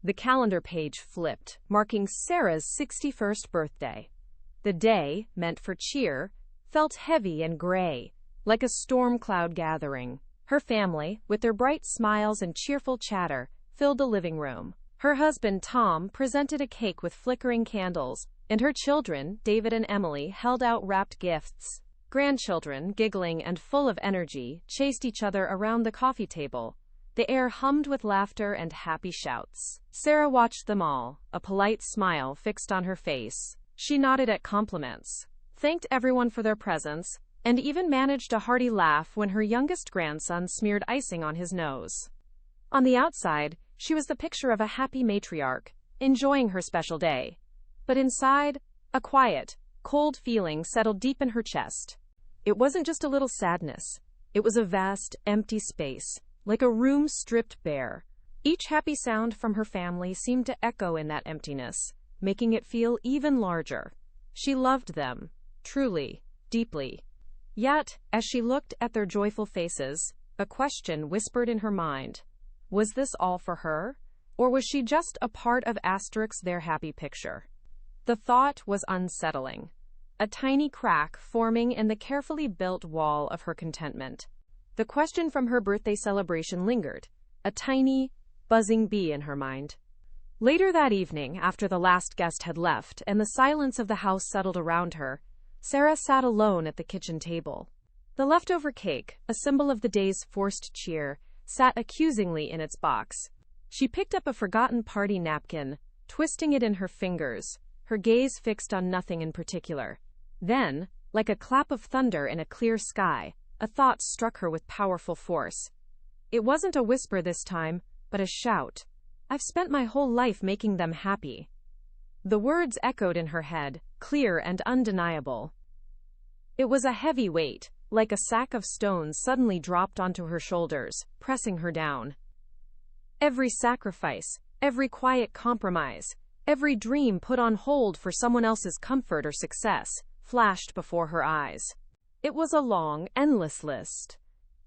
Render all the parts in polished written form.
The calendar page flipped, marking Sarah's 61st birthday. The day, meant for cheer, felt heavy and gray, like a storm cloud gathering. Her family, with their bright smiles and cheerful chatter, filled the living room. Her husband, Tom, presented a cake with flickering candles, and her children, David and Emily, held out wrapped gifts. Grandchildren, giggling and full of energy, chased each other around the coffee table. The air hummed with laughter and happy shouts. Sarah watched them all, a polite smile fixed on her face. She nodded at compliments, thanked everyone for their presence, and even managed a hearty laugh when her youngest grandson smeared icing on his nose. On the outside, she was the picture of a happy matriarch, enjoying her special day. But inside, a quiet, cold feeling settled deep in her chest. It wasn't just a little sadness. It was a vast, empty space, like a room stripped bare. Each happy sound from her family seemed to echo in that emptiness, making it feel even larger. She loved them, truly, deeply. Yet, as she looked at their joyful faces, a question whispered in her mind. Was this all for her? Or was she just a part of their happy picture? The thought was unsettling. A tiny crack forming in the carefully built wall of her contentment. The question from her birthday celebration lingered, a tiny, buzzing bee in her mind. Later that evening, after the last guest had left and the silence of the house settled around her, Sarah sat alone at the kitchen table. The leftover cake, a symbol of the day's forced cheer, sat accusingly in its box. She picked up a forgotten party napkin, twisting it in her fingers, her gaze fixed on nothing in particular. Then, like a clap of thunder in a clear sky, a thought struck her with powerful force. It wasn't a whisper this time, but a shout. I've spent my whole life making them happy. The words echoed in her head, clear and undeniable. It was a heavy weight, like a sack of stones suddenly dropped onto her shoulders, pressing her down. Every sacrifice, every quiet compromise, every dream put on hold for someone else's comfort or success, flashed before her eyes. It was a long, endless list.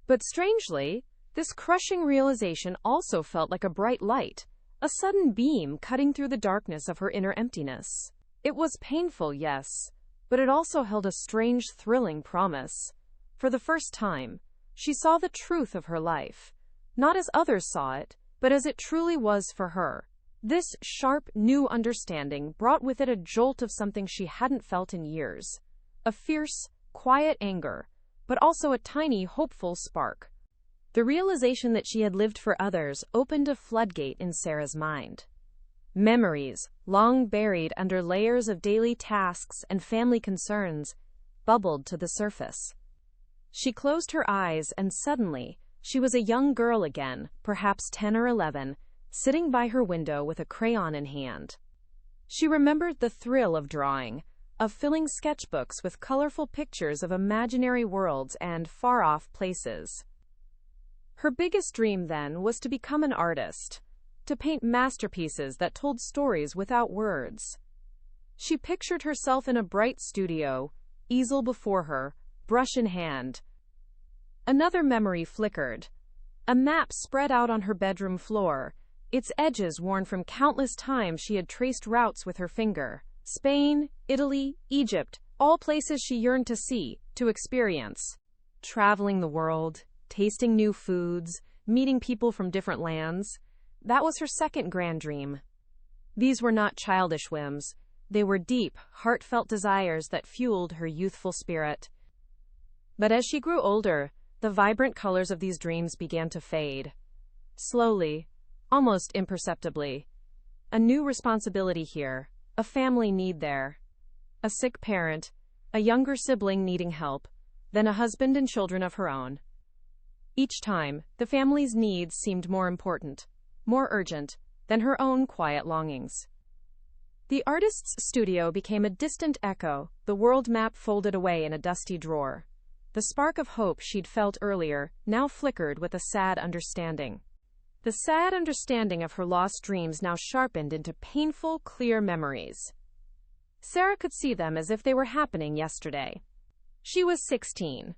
But strangely, this crushing realization also felt like a bright light, a sudden beam cutting through the darkness of her inner emptiness. It was painful, yes, but it also held a strange, thrilling promise. For the first time, she saw the truth of her life, not as others saw it, but as it truly was for her. This sharp, new understanding brought with it a jolt of something she hadn't felt in years. A fierce, quiet anger, but also a tiny, hopeful spark. The realization that she had lived for others opened a floodgate in Sarah's mind. Memories, long buried under layers of daily tasks and family concerns, bubbled to the surface. She closed her eyes and suddenly, she was a young girl again, perhaps 10 or 11, sitting by her window with a crayon in hand. She remembered the thrill of drawing, of filling sketchbooks with colorful pictures of imaginary worlds and far-off places. Her biggest dream then was to become an artist, to paint masterpieces that told stories without words. She pictured herself in a bright studio, easel before her, brush in hand. Another memory flickered. A map spread out on her bedroom floor, its edges worn from countless times she had traced routes with her finger. Spain, Italy, Egypt, all places she yearned to see, to experience. Traveling the world, tasting new foods, meeting people from different lands. That was her second grand dream. These were not childish whims. They were deep, heartfelt desires that fueled her youthful spirit. But as she grew older, the vibrant colors of these dreams began to fade. Slowly, almost imperceptibly. A new responsibility here, a family need there. A sick parent, a younger sibling needing help, then a husband and children of her own. Each time, the family's needs seemed more important, more urgent, than her own quiet longings. The artist's studio became a distant echo, the world map folded away in a dusty drawer. The spark of hope she'd felt earlier now flickered with a sad understanding. The sad understanding of her lost dreams now sharpened into painful, clear memories. Sarah could see them as if they were happening yesterday. She was 16,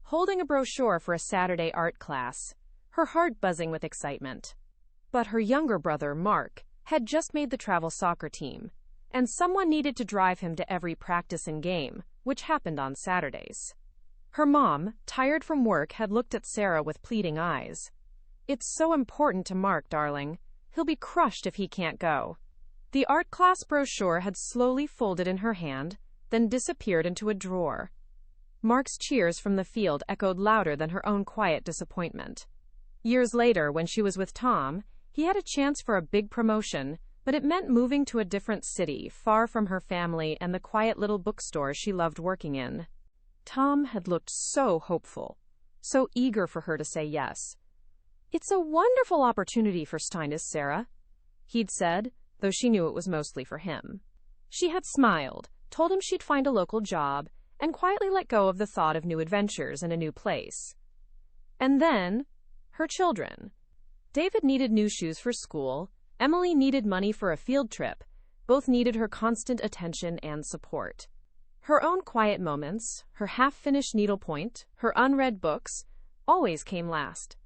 holding a brochure for a Saturday art class, her heart buzzing with excitement. But her younger brother, Mark, had just made the travel soccer team, and someone needed to drive him to every practice and game, which happened on Saturdays. Her mom, tired from work, had looked at Sarah with pleading eyes. "It's so important to Mark, darling. He'll be crushed if he can't go." The art class brochure had slowly folded in her hand, then disappeared into a drawer. Mark's cheers from the field echoed louder than her own quiet disappointment. Years later, when she was with Tom, he had a chance for a big promotion, but it meant moving to a different city, far from her family and the quiet little bookstore she loved working in. Tom had looked so hopeful, so eager for her to say yes. "It's a wonderful opportunity for Steinis, Sarah," he'd said, though she knew it was mostly for him. She had smiled, told him she'd find a local job, and quietly let go of the thought of new adventures in a new place. And then, her children. David needed new shoes for school. Emily needed money for a field trip. Both needed her constant attention and support. Her own quiet moments, her half-finished needlepoint, her unread books, always came last.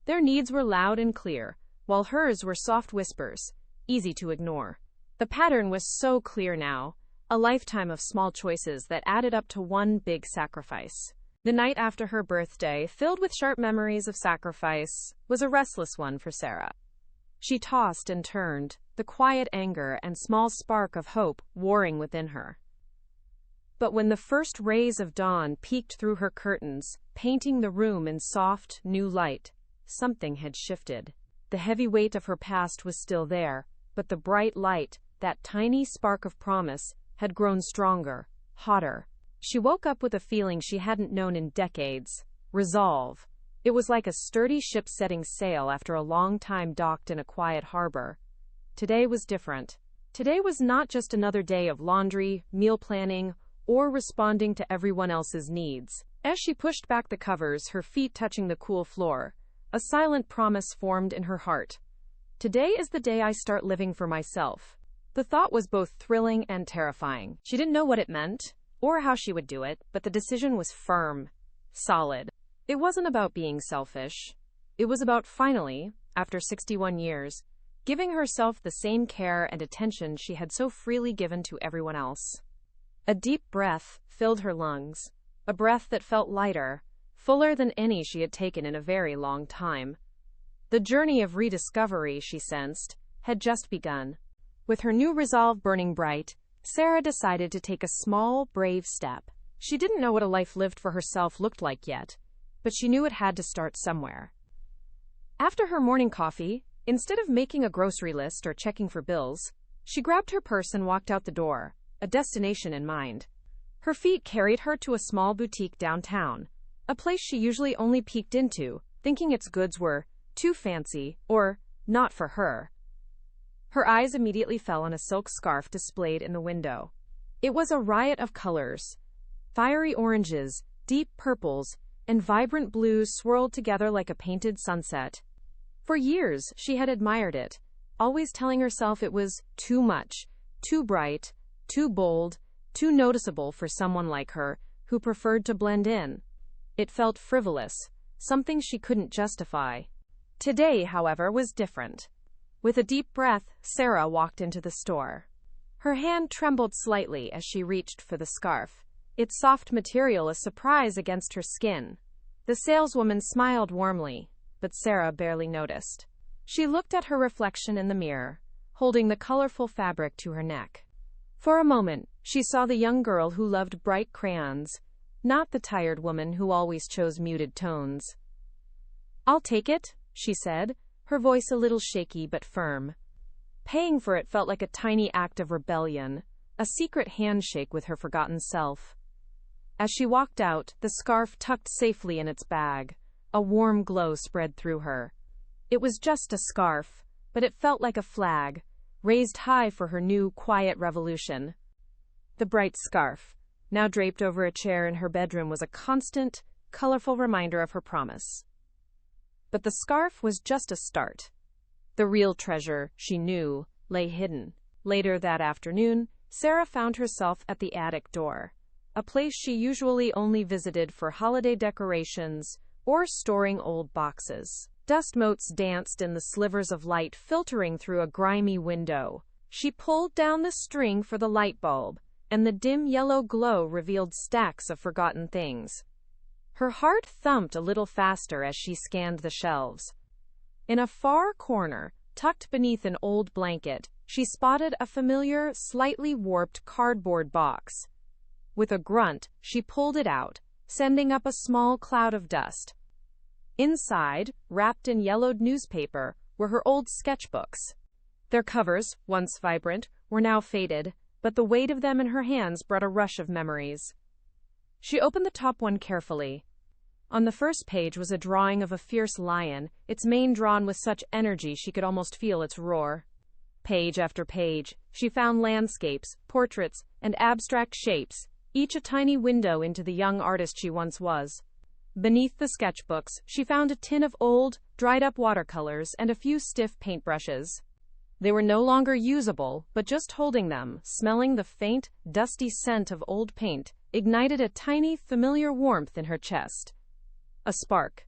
Their needs were loud and clear, while hers were soft whispers, easy to ignore. The pattern was so clear now, a lifetime of small choices that added up to one big sacrifice. The night after her birthday, filled with sharp memories of sacrifice, was a restless one for Sarah. She tossed and turned, the quiet anger and small spark of hope warring within her. But when the first rays of dawn peeked through her curtains, painting the room in soft, new light, something had shifted. The heavy weight of her past was still there, but the bright light, that tiny spark of promise, had grown stronger, hotter. She woke up with a feeling she hadn't known in decades: resolve. It was like a sturdy ship setting sail after a long time docked in a quiet harbor. Today was different. Today was not just another day of laundry, meal planning, or responding to everyone else's needs. As she pushed back the covers, her feet touching the cool floor, a silent promise formed in her heart. Today is the day I start living for myself. The thought was both thrilling and terrifying. She didn't know what it meant, or how she would do it, but the decision was firm, solid. It wasn't about being selfish. It was about finally, after 61 years, giving herself the same care and attention she had so freely given to everyone else. A deep breath filled her lungs, a breath that felt lighter, fuller than any she had taken in a very long time. The journey of rediscovery, she sensed, had just begun. With her new resolve burning bright, Sarah decided to take a small, brave step. She didn't know what a life lived for herself looked like yet, but she knew it had to start somewhere. After her morning coffee, instead of making a grocery list or checking for bills, she grabbed her purse and walked out the door, a destination in mind. Her feet carried her to a small boutique downtown, a place she usually only peeked into, thinking its goods were too fancy or not for her. Her eyes immediately fell on a silk scarf displayed in the window. It was a riot of colors. Fiery oranges, deep purples, and vibrant blues swirled together like a painted sunset. For years, she had admired it, always telling herself it was too much, too bright, too bold, too noticeable for someone like her, who preferred to blend in. It felt frivolous, something she couldn't justify. Today, however, was different. With a deep breath, Sarah walked into the store. Her hand trembled slightly as she reached for the scarf, its soft material a surprise against her skin. The saleswoman smiled warmly, but Sarah barely noticed. She looked at her reflection in the mirror, holding the colorful fabric to her neck. For a moment, she saw the young girl who loved bright crayons, not the tired woman who always chose muted tones. "I'll take it," she said, her voice a little shaky but firm. Paying for it felt like a tiny act of rebellion, a secret handshake with her forgotten self. As she walked out, the scarf tucked safely in its bag, a warm glow spread through her. It was just a scarf, but it felt like a flag, raised high for her new, quiet revolution. The bright scarf, now draped over a chair in her bedroom, was a constant, colorful reminder of her promise. But the scarf was just a start. The real treasure, she knew, lay hidden. Later that afternoon, Sarah found herself at the attic door, a place she usually only visited for holiday decorations or storing old boxes. Dust motes danced in the slivers of light filtering through a grimy window. She pulled down the string for the light bulb, and the dim yellow glow revealed stacks of forgotten things. Her heart thumped a little faster as she scanned the shelves. In a far corner, tucked beneath an old blanket, she spotted a familiar, slightly warped cardboard box. With a grunt, she pulled it out, sending up a small cloud of dust. Inside, wrapped in yellowed newspaper, were her old sketchbooks. Their covers, once vibrant, were now faded, but the weight of them in her hands brought a rush of memories. She opened the top one carefully. On the first page was a drawing of a fierce lion, its mane drawn with such energy she could almost feel its roar. Page after page, she found landscapes, portraits, and abstract shapes, each a tiny window into the young artist she once was. Beneath the sketchbooks, she found a tin of old, dried-up watercolors and a few stiff paintbrushes. They were no longer usable, but just holding them, smelling the faint, dusty scent of old paint, ignited a tiny, familiar warmth in her chest. A spark.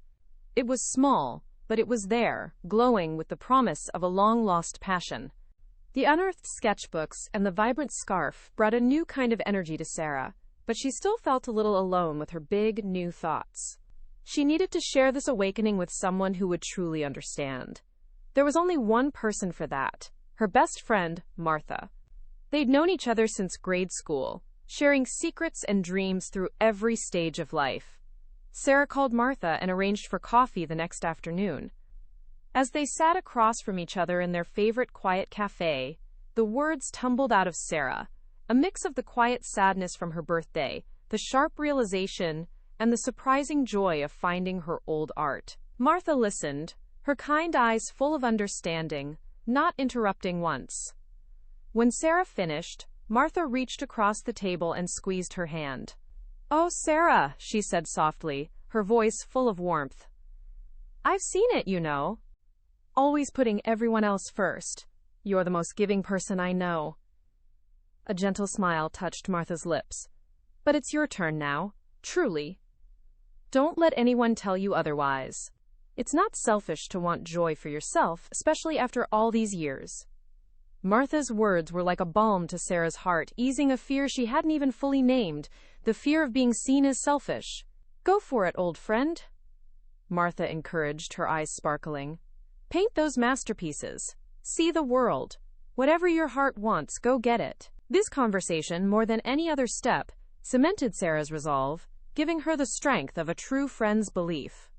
It was small, but it was there, glowing with the promise of a long-lost passion. The unearthed sketchbooks and the vibrant scarf brought a new kind of energy to Sarah, but she still felt a little alone with her big, new thoughts. She needed to share this awakening with someone who would truly understand. There was only one person for that, her best friend, Martha. They'd known each other since grade school, sharing secrets and dreams through every stage of life. Sarah called Martha and arranged for coffee the next afternoon. As they sat across from each other in their favorite quiet cafe, the words tumbled out of Sarah, a mix of the quiet sadness from her birthday, the sharp realization, and the surprising joy of finding her old art. Martha listened, her kind eyes full of understanding, not interrupting once. When Sarah finished, Martha reached across the table and squeezed her hand. "Oh, Sarah," she said softly, her voice full of warmth. "I've seen it, you know. Always putting everyone else first. You're the most giving person I know." A gentle smile touched Martha's lips. "But it's your turn now, truly. Don't let anyone tell you otherwise. It's not selfish to want joy for yourself, especially after all these years." Martha's words were like a balm to Sarah's heart, easing a fear she hadn't even fully named, the fear of being seen as selfish. "Go for it, old friend," Martha encouraged, her eyes sparkling. "Paint those masterpieces. See the world. Whatever your heart wants, go get it." This conversation, more than any other step, cemented Sarah's resolve, giving her the strength of a true friend's belief.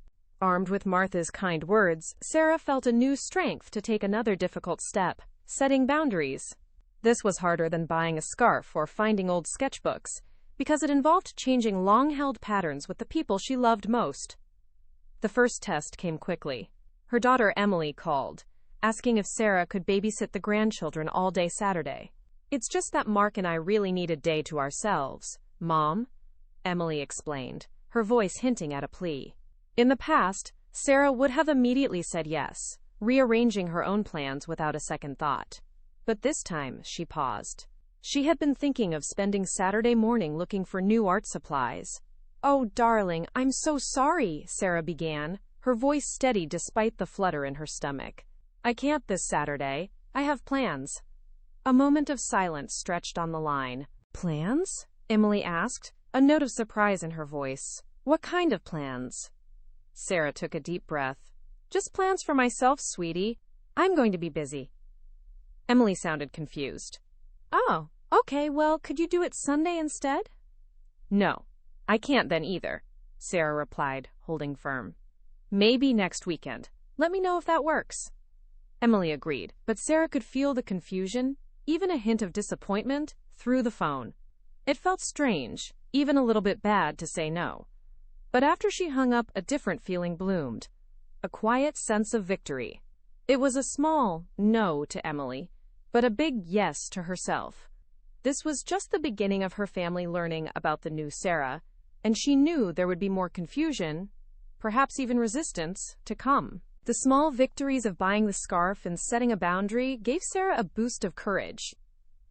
Armed with Martha's kind words, Sarah felt a new strength to take another difficult step, setting boundaries. This was harder than buying a scarf or finding old sketchbooks, because it involved changing long-held patterns with the people she loved most. The first test came quickly. Her daughter Emily called, asking if Sarah could babysit the grandchildren all day Saturday. "It's just that Mark and I really need a day to ourselves, Mom," Emily explained, her voice hinting at a plea. In the past, Sarah would have immediately said yes, rearranging her own plans without a second thought. But this time, she paused. She had been thinking of spending Saturday morning looking for new art supplies. "Oh, darling, I'm so sorry," Sarah began, her voice steady despite the flutter in her stomach. "I can't this Saturday. I have plans." A moment of silence stretched on the line. "Plans?" Emily asked, a note of surprise in her voice. "What kind of plans?" Sarah took a deep breath. "Just plans for myself, sweetie. I'm going to be busy." Emily sounded confused. "Oh, okay, well, could you do it Sunday instead?" "No, I can't then either," Sarah replied, holding firm. "Maybe next weekend. Let me know if that works." Emily agreed, but Sarah could feel the confusion, even a hint of disappointment, through the phone. It felt strange, even a little bit bad to say no. But after she hung up, a different feeling bloomed. A quiet sense of victory. It was a small no to Emily, but a big yes to herself. This was just the beginning of her family learning about the new Sarah, and she knew there would be more confusion, perhaps even resistance, to come. The small victories of buying the scarf and setting a boundary gave Sarah a boost of courage.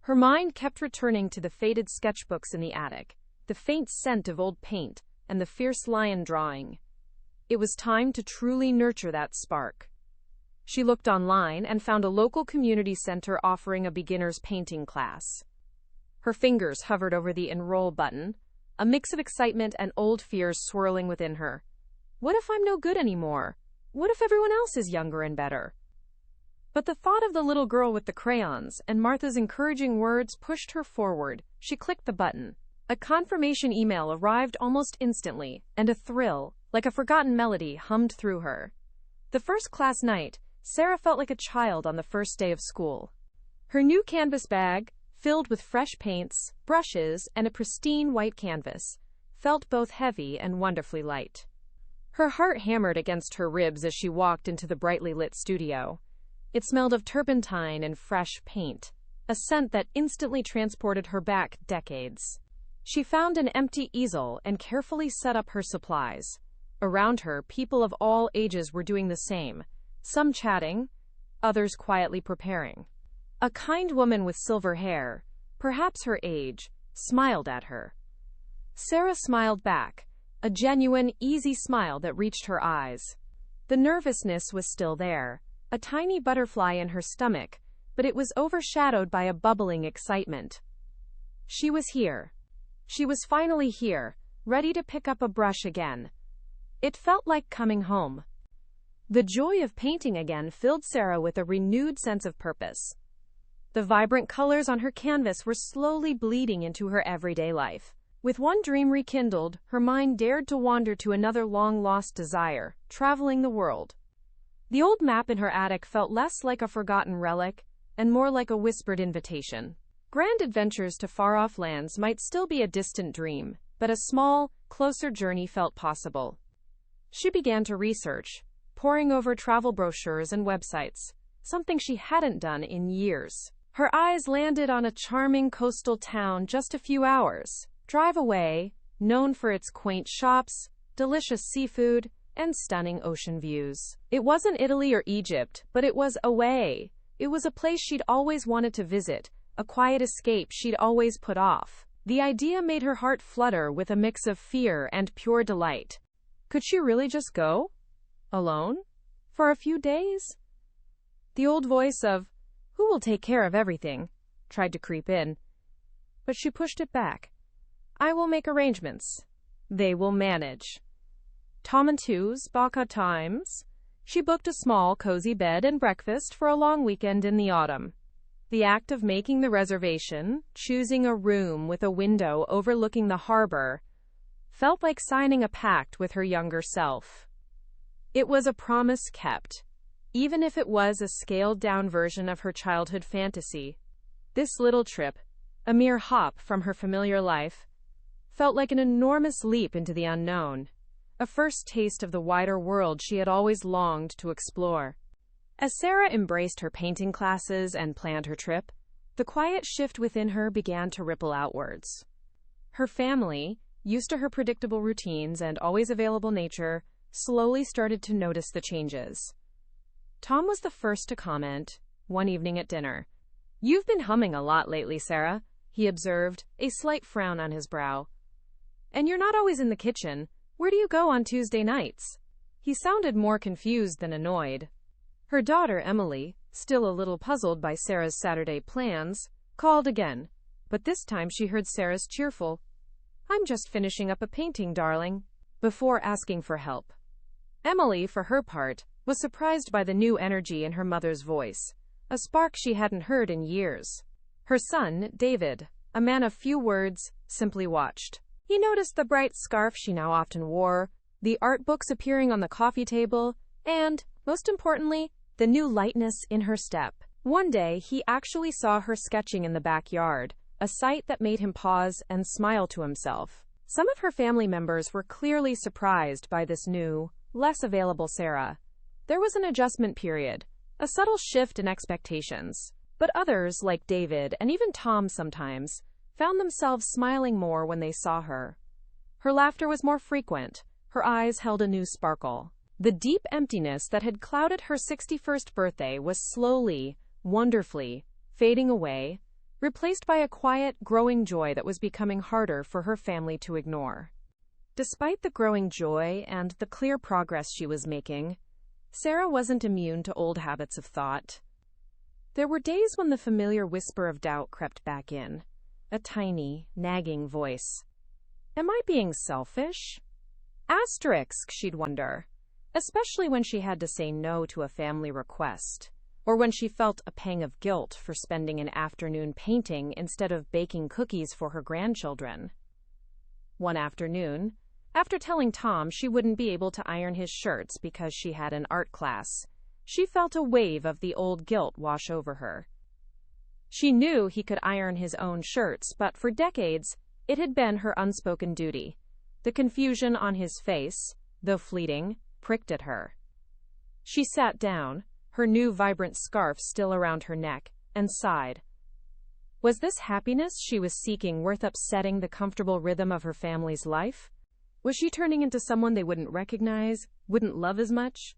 Her mind kept returning to the faded sketchbooks in the attic, the faint scent of old paint, and the fierce lion drawing. It was time to truly nurture that spark. She looked online and found a local community center offering a beginner's painting class. Her fingers hovered over the enroll button, a mix of excitement and old fears swirling within her. What if I'm no good anymore? What if everyone else is younger and better? But the thought of the little girl with the crayons and Martha's encouraging words pushed her forward. She clicked the button. A confirmation email arrived almost instantly, and a thrill, like a forgotten melody, hummed through her. The first class night, Sarah felt like a child on the first day of school. Her new canvas bag, filled with fresh paints, brushes, and a pristine white canvas, felt both heavy and wonderfully light. Her heart hammered against her ribs as she walked into the brightly lit studio. It smelled of turpentine and fresh paint, a scent that instantly transported her back decades. She found an empty easel and carefully set up her supplies. Around her, people of all ages were doing the same, some chatting, others quietly preparing. A kind woman with silver hair, perhaps her age, smiled at her. Sarah smiled back, a genuine, easy smile that reached her eyes. The nervousness was still there, a tiny butterfly in her stomach, but it was overshadowed by a bubbling excitement. She was here. She was finally here, ready to pick up a brush again. It felt like coming home. The joy of painting again filled Sarah with a renewed sense of purpose. The vibrant colors on her canvas were slowly bleeding into her everyday life. With one dream rekindled, her mind dared to wander to another long-lost desire, traveling the world. The old map in her attic felt less like a forgotten relic and more like a whispered invitation. Grand adventures to far-off lands might still be a distant dream, but a small, closer journey felt possible. She began to research, poring over travel brochures and websites, something she hadn't done in years. Her eyes landed on a charming coastal town just a few hours' drive away, known for its quaint shops, delicious seafood, and stunning ocean views. It wasn't Italy or Egypt, but it was away. It was a place she'd always wanted to visit, a quiet escape she'd always put off. The idea made her heart flutter with a mix of fear and pure delight. Could she really just go? Alone? For a few days? The old voice of, "Who will take care of everything?" tried to creep in, but she pushed it back. "I will make arrangements. They will manage." Tom and Two's Baca Times. She booked a small, cozy bed and breakfast for a long weekend in the autumn. The act of making the reservation, choosing a room with a window overlooking the harbor, felt like signing a pact with her younger self. It was a promise kept, even if it was a scaled-down version of her childhood fantasy. This little trip, a mere hop from her familiar life, felt like an enormous leap into the unknown, a first taste of the wider world she had always longed to explore. As Sarah embraced her painting classes and planned her trip, the quiet shift within her began to ripple outwards. Her family, used to her predictable routines and always available nature, slowly started to notice the changes. Tom was the first to comment, one evening at dinner. "You've been humming a lot lately, Sarah," he observed, a slight frown on his brow. "And you're not always in the kitchen. Where do you go on Tuesday nights?" He sounded more confused than annoyed. Her daughter, Emily, still a little puzzled by Sarah's Saturday plans, called again, but this time she heard Sarah's cheerful, "I'm just finishing up a painting, darling," before asking for help. Emily, for her part, was surprised by the new energy in her mother's voice, a spark she hadn't heard in years. Her son, David, a man of few words, simply watched. He noticed the bright scarf she now often wore, the art books appearing on the coffee table, and, most importantly, the new lightness in her step. One day, he actually saw her sketching in the backyard, a sight that made him pause and smile to himself. Some of her family members were clearly surprised by this new, less available Sarah. There was an adjustment period, a subtle shift in expectations, but others, like David and even Tom sometimes, found themselves smiling more when they saw her. Her laughter was more frequent, her eyes held a new sparkle. The deep emptiness that had clouded her 61st birthday was slowly, wonderfully, fading away, replaced by a quiet, growing joy that was becoming harder for her family to ignore. Despite the growing joy and the clear progress she was making, Sarah wasn't immune to old habits of thought. There were days when the familiar whisper of doubt crept back in, a tiny, nagging voice. Am I being selfish? She'd wonder, especially when she had to say no to a family request, or when she felt a pang of guilt for spending an afternoon painting instead of baking cookies for her grandchildren. One afternoon, after telling Tom she wouldn't be able to iron his shirts because she had an art class, she felt a wave of the old guilt wash over her. She knew he could iron his own shirts, but for decades, it had been her unspoken duty. The confusion on his face, though fleeting, pricked at her. She sat down, her new vibrant scarf still around her neck, and sighed. Was this happiness she was seeking worth upsetting the comfortable rhythm of her family's life? Was she turning into someone they wouldn't recognize, wouldn't love as much?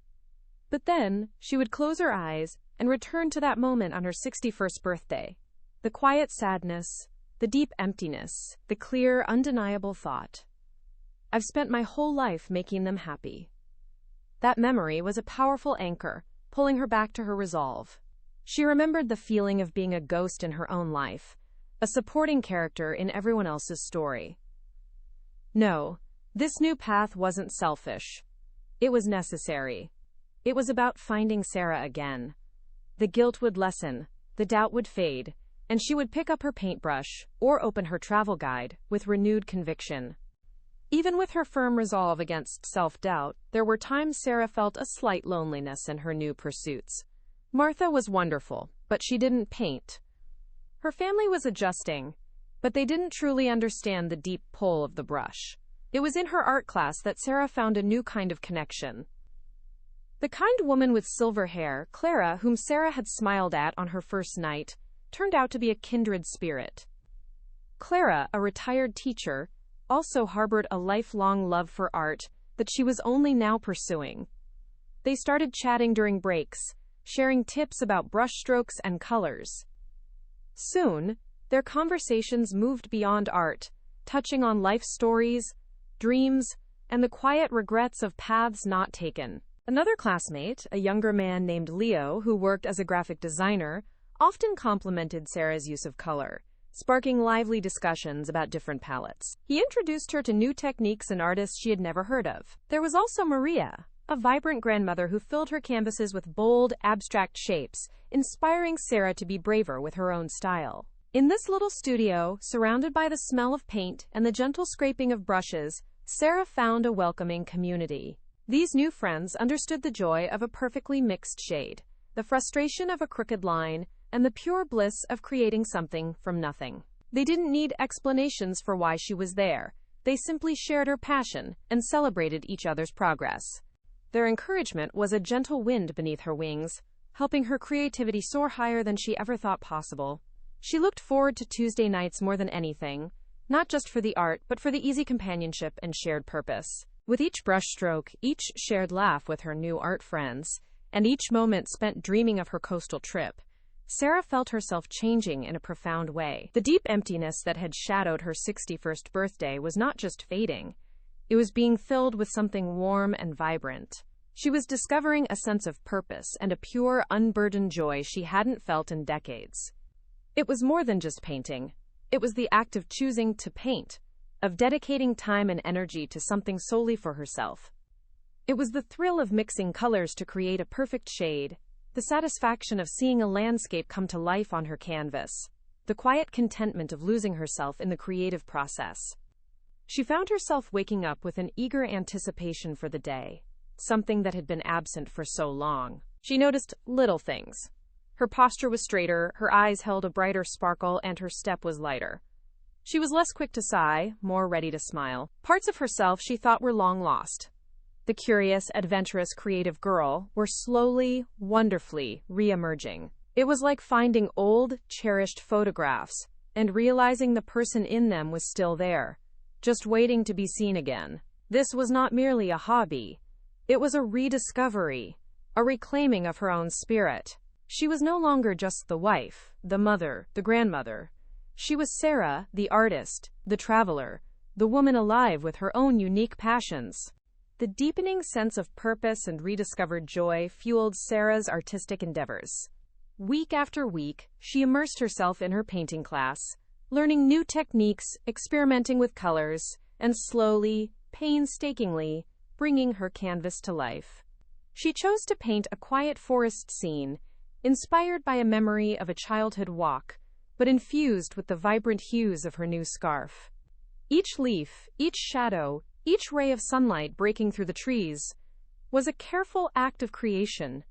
But then, she would close her eyes and return to that moment on her 61st birthday. The quiet sadness, the deep emptiness, the clear, undeniable thought. I've spent my whole life making them happy. That memory was a powerful anchor, pulling her back to her resolve. She remembered the feeling of being a ghost in her own life, a supporting character in everyone else's story. No, this new path wasn't selfish. It was necessary. It was about finding Sarah again. The guilt would lessen, the doubt would fade, and she would pick up her paintbrush or open her travel guide with renewed conviction. Even with her firm resolve against self-doubt, there were times Sarah felt a slight loneliness in her new pursuits. Martha was wonderful, but she didn't paint. Her family was adjusting, but they didn't truly understand the deep pull of the brush. It was in her art class that Sarah found a new kind of connection. The kind woman with silver hair, Clara, whom Sarah had smiled at on her first night, turned out to be a kindred spirit. Clara, a retired teacher, also harbored a lifelong love for art that she was only now pursuing. They started chatting during breaks, sharing tips about brushstrokes and colors. Soon, their conversations moved beyond art, touching on life stories, dreams, and the quiet regrets of paths not taken. Another classmate, a younger man named Leo, who worked as a graphic designer, often complimented Sarah's use of color, sparking lively discussions about different palettes. He introduced her to new techniques and artists she had never heard of. There was also Maria, a vibrant grandmother who filled her canvases with bold, abstract shapes, inspiring Sarah to be braver with her own style. In this little studio, surrounded by the smell of paint and the gentle scraping of brushes, Sarah found a welcoming community. These new friends understood the joy of a perfectly mixed shade, the frustration of a crooked line, and the pure bliss of creating something from nothing. They didn't need explanations for why she was there. They simply shared her passion and celebrated each other's progress. Their encouragement was a gentle wind beneath her wings, helping her creativity soar higher than she ever thought possible. She looked forward to Tuesday nights more than anything, not just for the art, but for the easy companionship and shared purpose. With each brushstroke, each shared laugh with her new art friends, and each moment spent dreaming of her coastal trip, Sarah felt herself changing in a profound way. The deep emptiness that had shadowed her 61st birthday was not just fading. It was being filled with something warm and vibrant. She was discovering a sense of purpose and a pure, unburdened joy she hadn't felt in decades. It was more than just painting. It was the act of choosing to paint, of dedicating time and energy to something solely for herself. It was the thrill of mixing colors to create a perfect shade, the satisfaction of seeing a landscape come to life on her canvas, the quiet contentment of losing herself in the creative process. She found herself waking up with an eager anticipation for the day, something that had been absent for so long. She noticed little things. Her posture was straighter, her eyes held a brighter sparkle, and her step was lighter. She was less quick to sigh, more ready to smile. Parts of herself she thought were long lost. The curious, adventurous, creative girl were slowly, wonderfully re-emerging. It was like finding old, cherished photographs and realizing the person in them was still there, just waiting to be seen again. This was not merely a hobby. It was a rediscovery, a reclaiming of her own spirit. She was no longer just the wife, the mother, the grandmother. She was Sarah, the artist, the traveler, the woman alive with her own unique passions. The deepening sense of purpose and rediscovered joy fueled Sarah's artistic endeavors. Week after week, she immersed herself in her painting class, learning new techniques, experimenting with colors, and slowly, painstakingly, bringing her canvas to life. She chose to paint a quiet forest scene, inspired by a memory of a childhood walk, but infused with the vibrant hues of her new scarf. Each leaf, each shadow, each ray of sunlight breaking through the trees was a careful act of creation.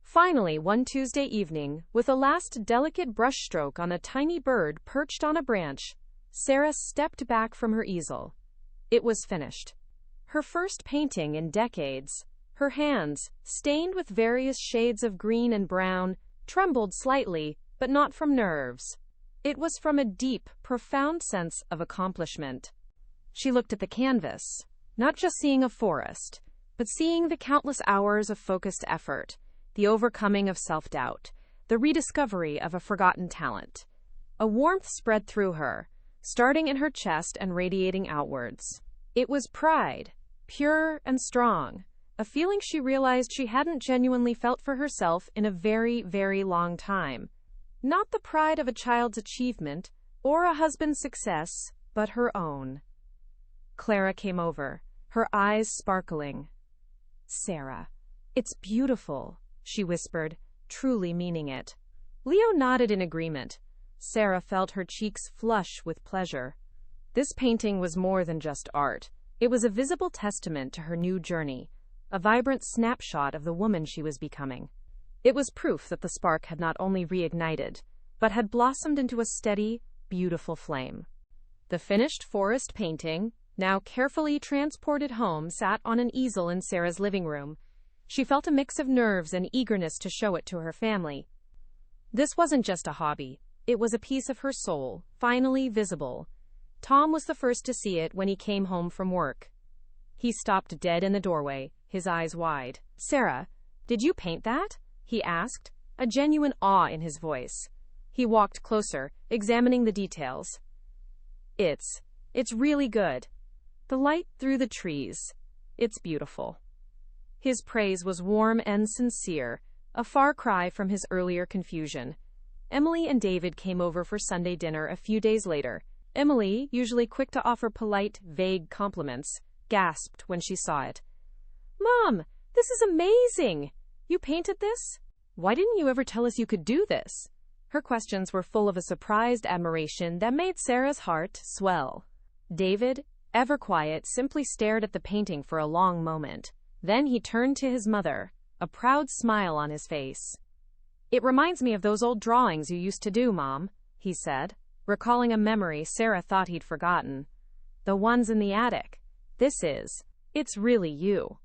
Finally, one Tuesday evening, with a last delicate brushstroke on a tiny bird perched on a branch, Sarah stepped back from her easel. It was finished. Her first painting in decades. Her hands, stained with various shades of green and brown, trembled slightly, but not from nerves. It was from a deep, profound sense of accomplishment. She looked at the canvas, not just seeing a forest, but seeing the countless hours of focused effort, the overcoming of self-doubt, the rediscovery of a forgotten talent. A warmth spread through her, starting in her chest and radiating outwards. It was pride, pure and strong, a feeling she realized she hadn't genuinely felt for herself in a very, very long time. Not the pride of a child's achievement or a husband's success, but her own. Clara came over, her eyes sparkling. "Sarah, it's beautiful," she whispered, truly meaning it. Leo nodded in agreement. Sarah felt her cheeks flush with pleasure. This painting was more than just art. It was a visible testament to her new journey, a vibrant snapshot of the woman she was becoming. It was proof that the spark had not only reignited, but had blossomed into a steady, beautiful flame. The finished forest painting, now carefully transported home, sat on an easel in Sarah's living room. She felt a mix of nerves and eagerness to show it to her family. This wasn't just a hobby. It was a piece of her soul, finally visible. Tom was the first to see it when he came home from work. He stopped dead in the doorway, his eyes wide. "Sarah, did you paint that?" he asked, a genuine awe in his voice. He walked closer, examining the details. It's really good. The light through the trees. It's beautiful." His praise was warm and sincere, a far cry from his earlier confusion. Emily and David came over for Sunday dinner a few days later. Emily, usually quick to offer polite, vague compliments, gasped when she saw it. "Mom, this is amazing! You painted this? Why didn't you ever tell us you could do this?" Her questions were full of a surprised admiration that made Sarah's heart swell. David, ever quiet, simply stared at the painting for a long moment. Then he turned to his mother, a proud smile on his face. "It reminds me of those old drawings you used to do, Mom," he said, recalling a memory Sarah thought he'd forgotten. "The ones in the attic. It's really you."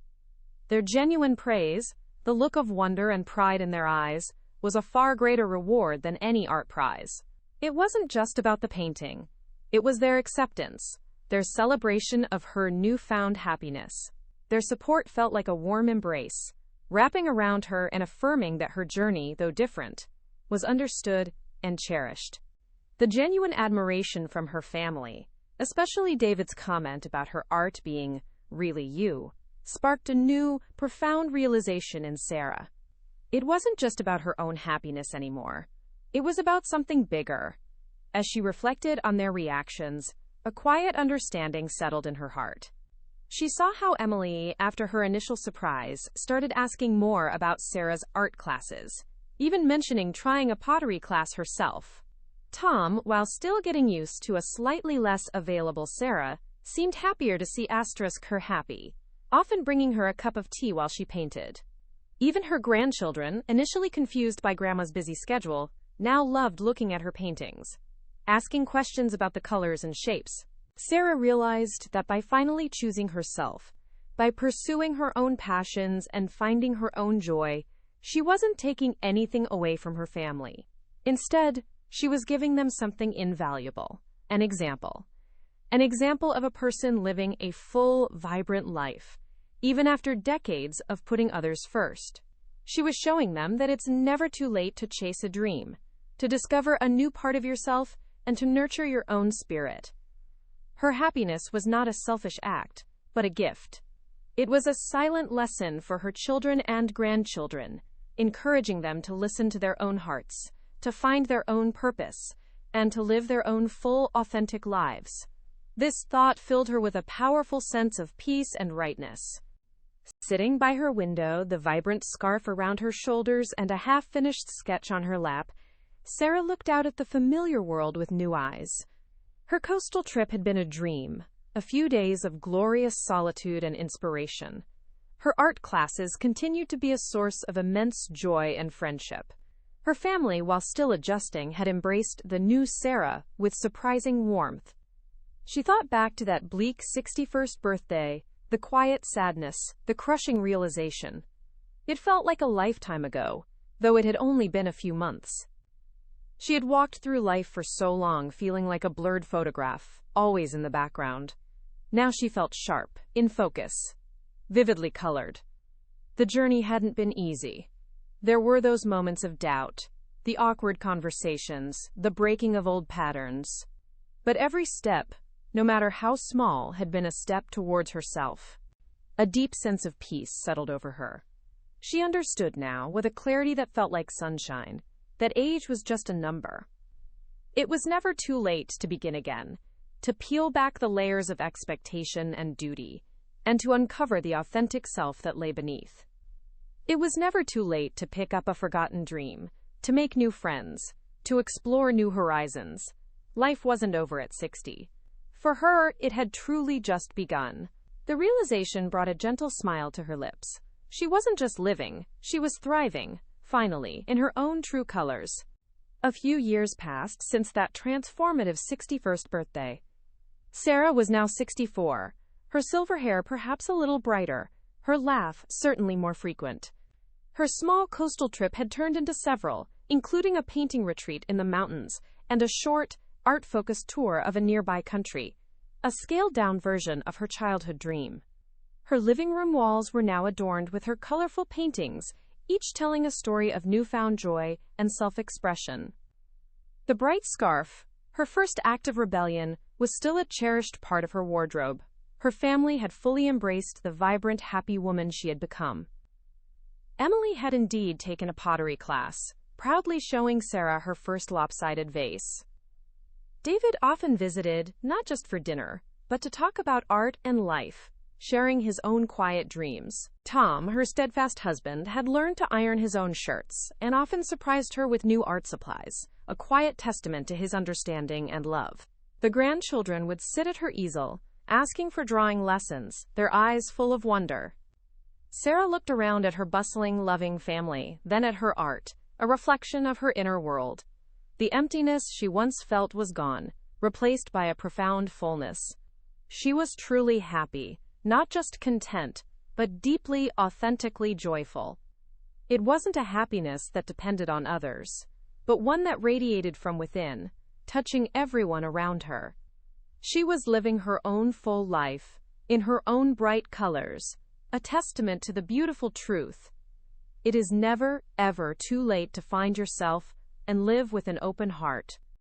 Their genuine praise, the look of wonder and pride in their eyes, was a far greater reward than any art prize. It wasn't just about the painting. It was their acceptance, their celebration of her newfound happiness. Their support felt like a warm embrace, wrapping around her and affirming that her journey, though different, was understood and cherished. The genuine admiration from her family, especially David's comment about her art being really you, sparked a new, profound realization in Sarah. It wasn't just about her own happiness anymore. It was about something bigger. As she reflected on their reactions, a quiet understanding settled in her heart. She saw how Emily, after her initial surprise, started asking more about Sarah's art classes, even mentioning trying a pottery class herself. Tom, while still getting used to a slightly less available Sarah, seemed happier to see her happy, often bringing her a cup of tea while she painted. Even her grandchildren, initially confused by Grandma's busy schedule, now loved looking at her paintings, asking questions about the colors and shapes. Sarah realized that by finally choosing herself, by pursuing her own passions and finding her own joy, she wasn't taking anything away from her family. Instead, she was giving them something invaluable, an example of a person living a full, vibrant life, even after decades of putting others first. She was showing them that it's never too late to chase a dream, to discover a new part of yourself, and to nurture your own spirit. Her happiness was not a selfish act, but a gift. It was a silent lesson for her children and grandchildren, encouraging them to listen to their own hearts, to find their own purpose, and to live their own full, authentic lives. This thought filled her with a powerful sense of peace and rightness. Sitting by her window, the vibrant scarf around her shoulders and a half-finished sketch on her lap, Sarah looked out at the familiar world with new eyes. Her coastal trip had been a dream, a few days of glorious solitude and inspiration. Her art classes continued to be a source of immense joy and friendship. Her family, while still adjusting, had embraced the new Sarah with surprising warmth. She thought back to that bleak 61st birthday, the quiet sadness, the crushing realization. It felt like a lifetime ago, though it had only been a few months. She had walked through life for so long, feeling like a blurred photograph, always in the background. Now she felt sharp, in focus, vividly colored. The journey hadn't been easy. There were those moments of doubt, the awkward conversations, the breaking of old patterns. But every step, no matter how small, had been a step towards herself. A deep sense of peace settled over her. She understood now, with a clarity that felt like sunshine, that age was just a number. It was never too late to begin again, to peel back the layers of expectation and duty, and to uncover the authentic self that lay beneath. It was never too late to pick up a forgotten dream, to make new friends, to explore new horizons. Life wasn't over at 60. For her, it had truly just begun. The realization brought a gentle smile to her lips. She wasn't just living, she was thriving, finally, in her own true colors. A few years passed since that transformative 61st birthday. Sarah was now 64, her silver hair perhaps a little brighter, her laugh certainly more frequent. Her small coastal trip had turned into several, including a painting retreat in the mountains and a short, art-focused tour of a nearby country, a scaled-down version of her childhood dream. Her living room walls were now adorned with her colorful paintings, each telling a story of newfound joy and self-expression. The bright scarf, her first act of rebellion, was still a cherished part of her wardrobe. Her family had fully embraced the vibrant, happy woman she had become. Emily had indeed taken a pottery class, proudly showing Sarah her first lopsided vase. David often visited, not just for dinner, but to talk about art and life, sharing his own quiet dreams. Tom, her steadfast husband, had learned to iron his own shirts and often surprised her with new art supplies, a quiet testament to his understanding and love. The grandchildren would sit at her easel, asking for drawing lessons, their eyes full of wonder. Sarah looked around at her bustling, loving family, then at her art, a reflection of her inner world. The emptiness she once felt was gone, replaced by a profound fullness. She was truly happy, not just content, but deeply, authentically joyful. It wasn't a happiness that depended on others, but one that radiated from within, touching everyone around her. She was living her own full life, in her own bright colors, a testament to the beautiful truth. It is never, ever too late to find yourself and live with an open heart.